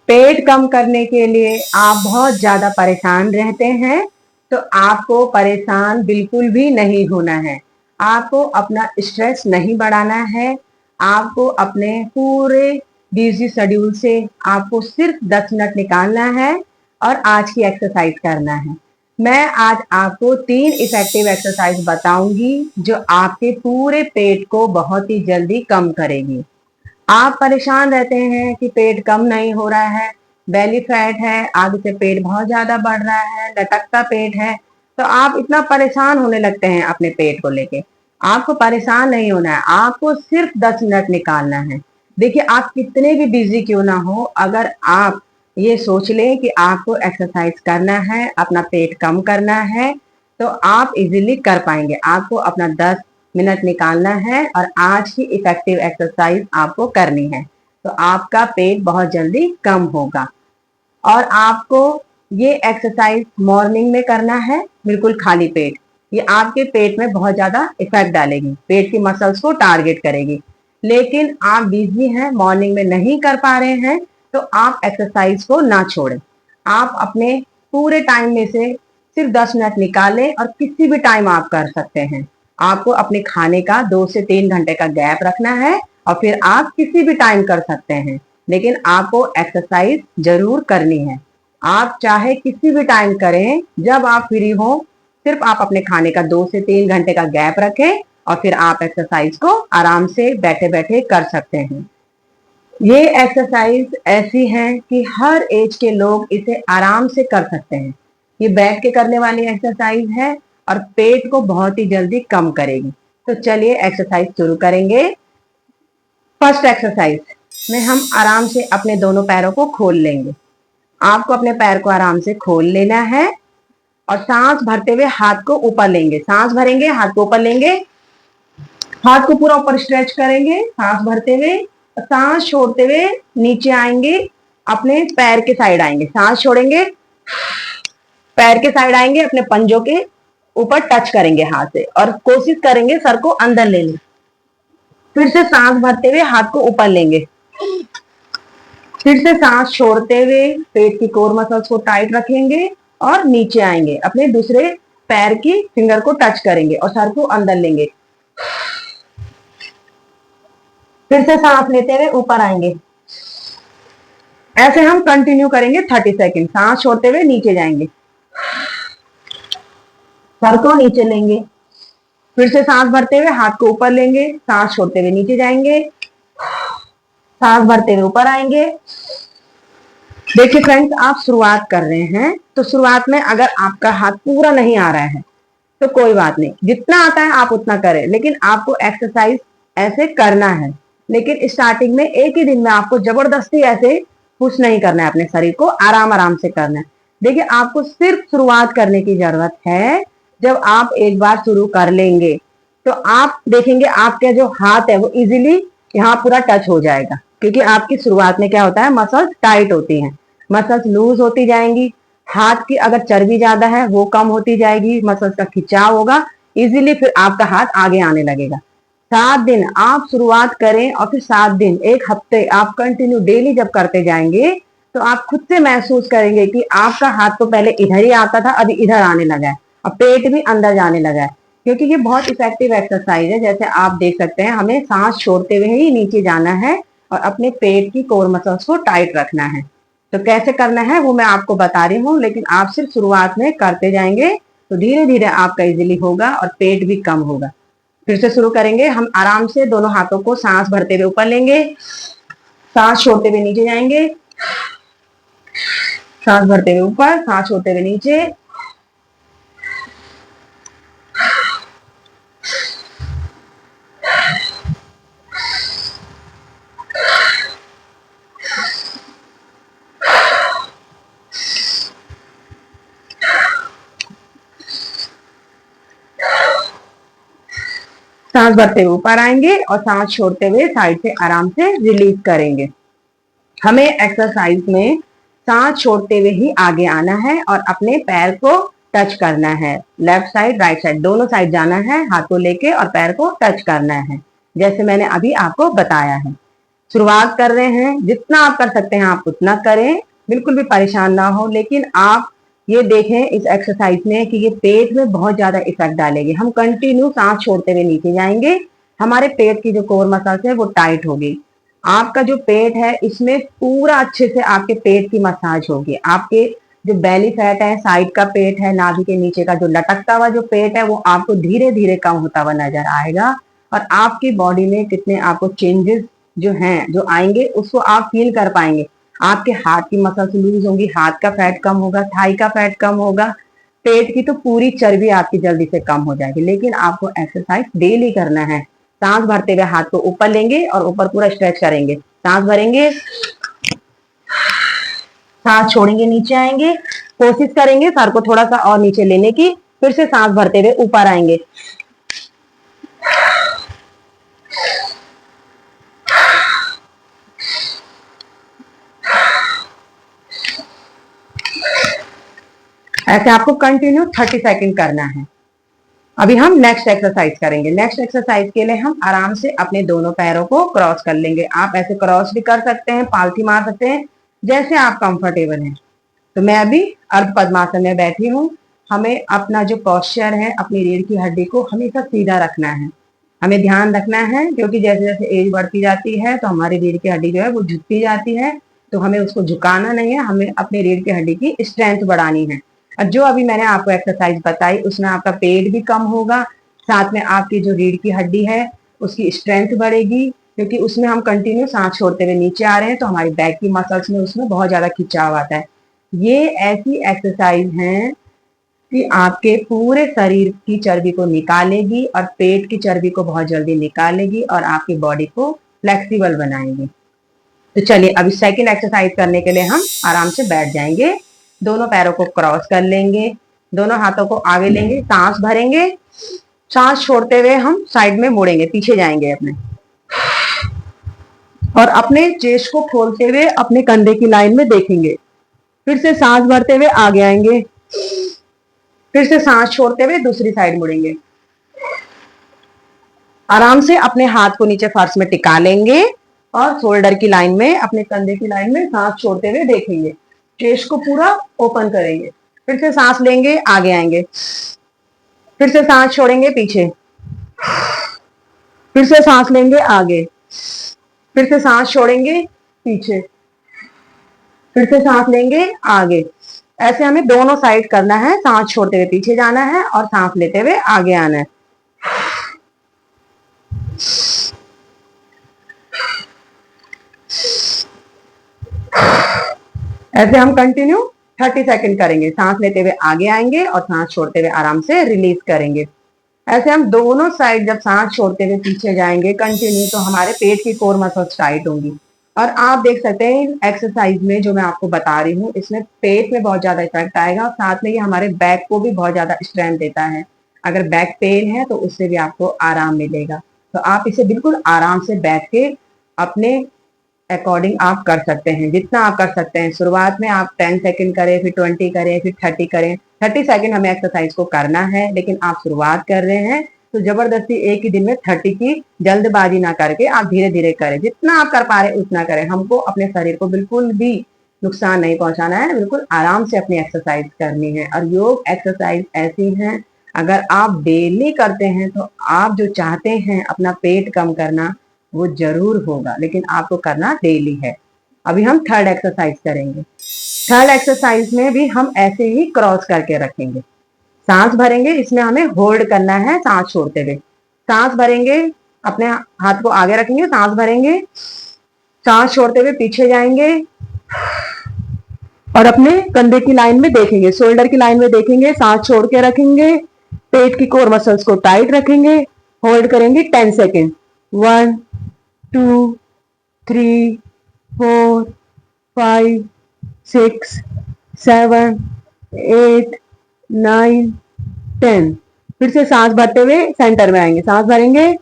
पेट कम करने के लिए आप बहुत ज्यादा परेशान रहते हैं, तो आपको परेशान बिल्कुल भी नहीं होना है। आपको अपना स्ट्रेस नहीं बढ़ाना है। आपको अपने पूरे बिजी शेड्यूल से आपको सिर्फ 10 मिनट निकालना है और आज की एक्सरसाइज करना है। मैं आज आपको 3 इफेक्टिव एक्सरसाइज बताऊंगी जो आपके पूरे पेट को बहुत ही जल्दी कम करेगी। आप परेशान रहते हैं कि पेट कम नहीं हो रहा है, बेली फैट है, आगे से पेट बहुत ज्यादा बढ़ रहा है, लटकता पेट है, तो आप इतना परेशान होने लगते हैं अपने पेट को लेके। आपको परेशान नहीं होना है, आपको सिर्फ 10 मिनट निकालना है। देखिए, आप कितने भी बिजी क्यों ना हो, अगर आप ये सोच लें कि आपको एक्सरसाइज करना है, अपना पेट कम करना है, तो आप इजीली कर पाएंगे। आपको अपना 10 मिनट निकालना है और आज की इफेक्टिव एक्सरसाइज आपको करनी है, तो आपका पेट बहुत जल्दी कम होगा। और आपको ये एक्सरसाइज मॉर्निंग में करना है, बिल्कुल खाली पेट। ये आपके पेट में बहुत ज्यादा इफेक्ट डालेगी, पेट की मसल्स को टारगेट करेगी। लेकिन आप बिजी हैं, मॉर्निंग में नहीं कर पा रहे हैं, तो आप एक्सरसाइज को ना छोड़ें। आप अपने पूरे टाइम में से सिर्फ 10 मिनट निकालें और किसी भी टाइम आप कर सकते हैं। आपको अपने खाने का 2 से 3 घंटे का गैप रखना है और फिर आप किसी भी टाइम कर सकते हैं, लेकिन आपको एक्सरसाइज जरूर करनी है। आप चाहे किसी भी टाइम करें, जब आप फ्री हो, सिर्फ आप अपने खाने का 2 से 3 घंटे का गैप रखें और फिर आप एक्सरसाइज को आराम से बैठे बैठे कर सकते हैं। ये एक्सरसाइज ऐसी है कि हर एज के लोग इसे आराम से कर सकते हैं। ये बैठ के करने वाली एक्सरसाइज है और पेट को बहुत ही जल्दी कम करेगी। तो चलिए एक्सरसाइज शुरू करेंगे। फर्स्ट एक्सरसाइज में हम आराम से अपने दोनों पैरों को खोल लेंगे। आपको अपने पैर को आराम से खोल लेना है और सांस भरते हुए हाथ को ऊपर लेंगे। सांस भरेंगे, हाथ को ऊपर लेंगे, हाथ को पूरा ऊपर स्ट्रेच करेंगे सांस भरते हुए। सांस छोड़ते हुए नीचे आएंगे, अपने पैर के साइड आएंगे। सांस छोड़ेंगे, पैर के साइड आएंगे, अपने पंजों के ऊपर टच करेंगे हाथ से और कोशिश करेंगे सर को अंदर लेने। फिर से सांस भरते हुए हाथ को ऊपर लेंगे, फिर से सांस छोड़ते हुए पेट की कोर मसल्स को टाइट रखेंगे और नीचे आएंगे, अपने दूसरे पैर की फिंगर को टच करेंगे और सर को अंदर लेंगे। फिर से सांस लेते हुए ऊपर आएंगे। ऐसे हम कंटिन्यू करेंगे 30 सेकेंड। सांस छोड़ते हुए नीचे जाएंगे, सर को नीचे लेंगे, फिर से सांस भरते हुए हाथ को ऊपर लेंगे, सांस छोड़ते हुए नीचे जाएंगे, सांस भरते हुए ऊपर आएंगे। देखिए फ्रेंड्स, आप शुरुआत कर रहे हैं, तो शुरुआत में अगर आपका हाथ पूरा नहीं आ रहा है तो कोई बात नहीं, जितना आता है आप उतना करें, लेकिन आपको एक्सरसाइज ऐसे करना है। लेकिन स्टार्टिंग में एक ही दिन में आपको जबरदस्ती ऐसे पुश नहीं करना है, अपने शरीर को आराम आराम से करना है। देखिए, आपको सिर्फ शुरुआत करने की जरूरत है। जब आप एक बार शुरू कर लेंगे तो आप देखेंगे आपके जो हाथ है वो इजीली यहाँ पूरा टच हो जाएगा, क्योंकि आपकी शुरुआत में क्या होता है, मसल्स टाइट होती हैं, मसल्स लूज होती जाएंगी। हाथ की अगर चर्बी ज्यादा है वो कम होती जाएगी, मसल्स का खिंचाव होगा, इजीली फिर आपका हाथ आगे आने लगेगा। 7 दिन आप शुरुआत करें और फिर 7 दिन, 1 हफ्ते आप कंटिन्यू डेली जब करते जाएंगे तो आप खुद से महसूस करेंगे कि आपका हाथ तो पहले इधर ही आता था, अभी इधर आने लगा है और पेट भी अंदर जाने लगा है। क्योंकि ये बहुत इफेक्टिव एक्सरसाइज है। जैसे आप देख सकते हैं, हमें सांस छोड़ते हुए ही नीचे जाना है और अपने पेट की कोर मसल्स को टाइट रखना है। तो कैसे करना है वो मैं आपको बता रही हूँ, लेकिन आप सिर्फ शुरुआत में करते जाएंगे तो धीरे धीरे आपका इजीली होगा और पेट भी कम होगा। फिर से शुरू करेंगे। हम आराम से दोनों हाथों को सांस भरते हुए ऊपर लेंगे, सांस छोड़ते हुए नीचे जाएंगे, सांस भरते हुए ऊपर, सांस छोड़ते हुए नीचे। सांस भरते हुए ऊपर आएंगे और सांस छोड़ते हुए साइड से आराम से रिलीज करेंगे। हमें एक्सरसाइज में सांस छोड़ते हुए ही आगे आना है और अपने पैर को टच करना है। लेफ्ट साइड, राइट साइड, दोनों साइड जाना है, हाथ को लेके और पैर को टच करना है, जैसे मैंने अभी आपको बताया है। शुरुआत कर रहे हैं, जितना आप कर सकते हैं आप उतना करें, बिल्कुल भी परेशान ना हो। लेकिन आप ये देखें इस एक्सरसाइज में कि ये पेट में बहुत ज्यादा इफेक्ट डालेगी। हम कंटिन्यू सांस छोड़ते हुए नीचे जाएंगे, हमारे पेट की जो कोर मसल्स है वो टाइट होगी। आपका जो पेट है इसमें पूरा अच्छे से आपके पेट की मसाज होगी। आपके जो बेली फैट है, साइड का पेट है, नाभि के नीचे का जो लटकता हुआ जो पेट है, वो आपको धीरे धीरे कम होता हुआ नजर आएगा। और आपकी बॉडी में कितने आपको चेंजेस जो हैं जो आएंगे उसको आप फील कर पाएंगे। आपके हाथ की मसल्स लूज होंगी, हाथ का फैट कम होगा, थाई का फैट कम होगा, पेट की तो पूरी चर्बी आपकी जल्दी से कम हो जाएगी। लेकिन आपको एक्सरसाइज डेली करना है। सांस भरते हुए हाथ को ऊपर लेंगे और ऊपर पूरा स्ट्रेच करेंगे। सांस भरेंगे, सांस छोड़ेंगे, नीचे आएंगे, कोशिश करेंगे सर को थोड़ा सा और नीचे लेने की। फिर से सांस भरते हुए ऊपर आएंगे, ऐसे आपको कंटिन्यू 30 सेकंड करना है। अभी हम नेक्स्ट एक्सरसाइज करेंगे। नेक्स्ट एक्सरसाइज के लिए हम आराम से अपने दोनों पैरों को क्रॉस कर लेंगे। आप ऐसे क्रॉस भी कर सकते हैं, पालथी मार सकते हैं, जैसे आप कंफर्टेबल हैं। तो मैं अभी अर्ध पद्मासन में बैठी हूँ। हमें अपना जो पोस्चर है, अपनी रीढ़ की हड्डी को हमेशा सीधा रखना है। हमें ध्यान रखना है क्योंकि जैसे जैसे एज बढ़ती जाती है तो हमारी रीढ़ की हड्डी जो है वो झुकती जाती है। तो हमें उसको झुकाना नहीं है, हमें अपनी रीढ़ की हड्डी की स्ट्रेंथ बढ़ानी है। और जो अभी मैंने आपको एक्सरसाइज बताई उसमें आपका पेट भी कम होगा, साथ में आपकी जो रीढ़ की हड्डी है उसकी स्ट्रेंथ बढ़ेगी, क्योंकि उसमें हम कंटिन्यू सांस छोड़ते हुए नीचे आ रहे हैं तो हमारी बैक की मसल्स में उसमें बहुत ज्यादा खिंचाव आता है। ये ऐसी एक्सरसाइज है कि आपके पूरे शरीर की चर्बी को निकालेगी और पेट की चर्बी को बहुत जल्दी निकालेगी और आपकी बॉडी को फ्लेक्सिबल बनाएगी। तो चलिए अभी सेकंड एक्सरसाइज करने के लिए हम आराम से बैठ जाएंगे, दोनों पैरों को क्रॉस कर लेंगे, दोनों हाथों को आगे लेंगे, सांस भरेंगे, सांस छोड़ते हुए हम साइड में मुड़ेंगे, पीछे जाएंगे अपने, और अपने चेस्ट को खोलते हुए अपने कंधे की लाइन में देखेंगे। फिर से सांस भरते हुए आगे आएंगे, फिर से सांस छोड़ते हुए दूसरी साइड मुड़ेंगे। आराम से अपने हाथ को नीचे फर्श में टिका लेंगे और शोल्डर की लाइन में, अपने कंधे की लाइन में सांस छोड़ते हुए देखेंगे। चेस्ट को पूरा ओपन करेंगे। फिर से सांस लेंगे, आगे आएंगे, फिर से सांस छोड़ेंगे, पीछे, फिर से सांस लेंगे, आगे, फिर से सांस छोड़ेंगे, पीछे, फिर से सांस लेंगे, आगे। ऐसे हमें दोनों साइड करना है। सांस छोड़ते हुए पीछे जाना है और सांस लेते हुए आगे आना है। ऐसे हम कंटिन्यू 30 सेकंड करेंगे। सांस लेते हुए आगे आएंगे और सांस छोड़ते हुए आराम से रिलीज करेंगे। ऐसे हम दोनों साइड जब सांस छोड़ते हुए पीछे जाएंगे कंटिन्यू, तो हमारे पेट की कोर मसल्स टाइट होंगी। और आप देख सकते हैं एक्सरसाइज में जो मैं आपको बता रही हूँ इसमें पेट में बहुत ज्यादा इफेक्ट आएगा, और साथ में ये हमारे बैक को भी बहुत ज्यादा स्ट्रेंथ देता है। अगर बैक पेन है तो उससे भी आपको आराम मिलेगा। तो आप इसे बिल्कुल आराम से बैठ के अपने अकॉर्डिंग आप कर सकते हैं, जितना आप कर सकते हैं। शुरुआत में आप 10 सेकंड करें, फिर 20 करें, फिर 30 करें। 30 सेकंड हमें एक्सरसाइज को करना है, लेकिन आप शुरुआत कर रहे हैं तो जबरदस्ती एक ही दिन में 30 की जल्दबाजी ना करके आप धीरे धीरे करें। जितना आप कर पा रहे उतना करें। हमको अपने शरीर को बिल्कुल भी नुकसान नहीं पहुंचाना है, बिल्कुल आराम से अपनी एक्सरसाइज करनी है। और योग एक्सरसाइज ऐसी है, अगर आप डेली करते हैं तो आप जो चाहते हैं अपना पेट कम करना वो जरूर होगा, लेकिन आपको करना डेली है। अभी हम थर्ड एक्सरसाइज करेंगे। थर्ड एक्सरसाइज में भी हम ऐसे ही क्रॉस करके रखेंगे। सांस भरेंगे, इसमें हमें होल्ड करना है सांस छोड़ते हुए। सांस भरेंगे, अपने हाथ को आगे रखेंगे, सांस भरेंगे, सांस छोड़ते हुए पीछे जाएंगे और अपने कंधे की लाइन में देखेंगे, शोल्डर की लाइन में देखेंगे, सांस छोड़ के रखेंगे, पेट की कोर मसल्स को टाइट रखेंगे, होल्ड करेंगे 10 सेकेंड। 1 2 3 4 5 6 7 8 9 10। फिर से सांस भरते हुए सेंटर में आएंगे, सांस भरेंगे,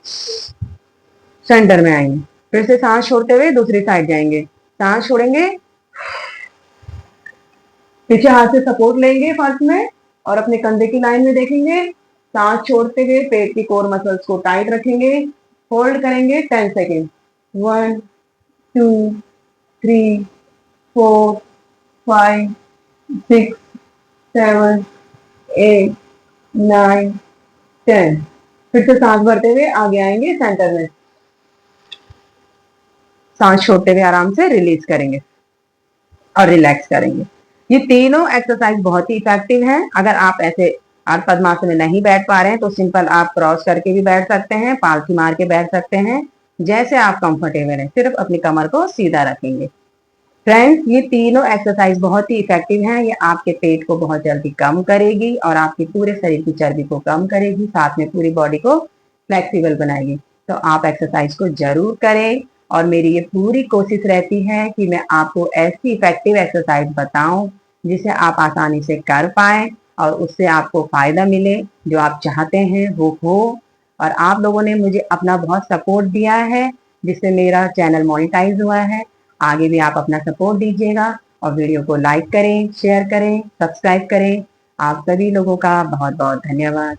सेंटर में आएंगे, फिर से सांस छोड़ते हुए दूसरी साइड जाएंगे, सांस छोड़ेंगे, पीछे हाथ से सपोर्ट लेंगे फर्श में और अपने कंधे की लाइन में देखेंगे, सांस छोड़ते हुए पेट की कोर मसल्स को टाइट रखेंगे, होल्ड करेंगे 10 सेकेंड। 1 2, 3, 4, 5, 6, 7, 8, 9, 10। फिर से सांस भरते हुए आगे आएंगे सेंटर में, सांस छोड़ते हुए आराम से रिलीज करेंगे और रिलैक्स करेंगे। ये तीनों एक्सरसाइज बहुत ही इफेक्टिव है। अगर आप ऐसे अर्ध पद्मासन में नहीं बैठ पा रहे हैं तो सिंपल आप क्रॉस करके भी बैठ सकते हैं, पालथी मार के बैठ सकते हैं, जैसे आप कंफर्टेबल हैं। सिर्फ अपनी कमर को सीधा रखेंगे। फ्रेंड्स, ये तीनों एक्सरसाइज बहुत ही इफेक्टिव हैं। ये आपके पेट को बहुत जल्दी कम करेगी और आपके पूरे शरीर की चर्बी को कम करेगी, साथ में पूरी बॉडी को फ्लेक्सिबल बनाएगी। तो आप एक्सरसाइज को जरूर करें और मेरी ये पूरी कोशिश रहती है कि मैं आपको ऐसी इफेक्टिव एक्सरसाइज बताऊं जिसे आप आसानी से कर पाए और उससे आपको फायदा मिले, जो आप चाहते हैं वो हो। और आप लोगों ने मुझे अपना बहुत सपोर्ट दिया है, जिससे मेरा चैनल मोनेटाइज हुआ है। आगे भी आप अपना सपोर्ट दीजिएगा और वीडियो को लाइक करें, शेयर करें, सब्सक्राइब करें। आप सभी लोगों का बहुत बहुत धन्यवाद।